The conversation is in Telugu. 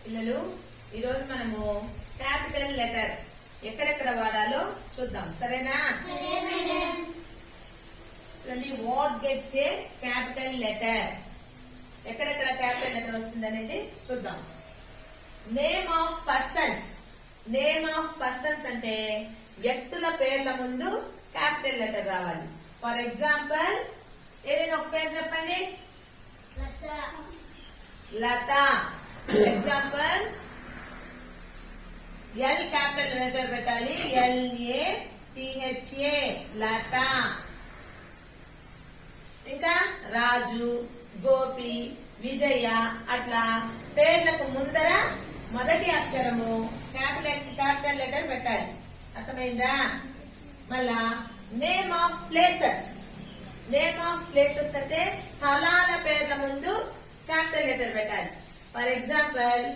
పిల్లలు ఈరోజు మనము క్యాపిటల్ లెటర్ ఎక్కడెక్కడ వాడాలో చూద్దాం. సరేనా? What gets A capital letter, ఎక్కడెక్కడ క్యాపిటల్ లెటర్ వస్తుంది అనేది చూద్దాం. Name of persons. Name of persons అంటే వ్యక్తుల పేర్ల ముందు క్యాపిటల్ లెటర్ రావాలి. ఫర్ ఎగ్జాంపుల్ ఏదైనా ఒక పేరు చెప్పండి. లత. ఎగ్జాంపుల్ ఎల్ క్యాపిటల్ లెటర్ పెట్టాలి. LATHA లత. ఇంకా రాజు, గోపి, విజయ అట్లా పేర్లకు ముందర మొదటి అక్షరము క్యాపిటల్ లెటర్ పెట్టాలి. అర్థమైందా? మళ్ళా name of places. Name of places అంటే స్థలాల పేర్ల ముందు క్యాపిటల్ లెటర్ పెట్టాలి. For example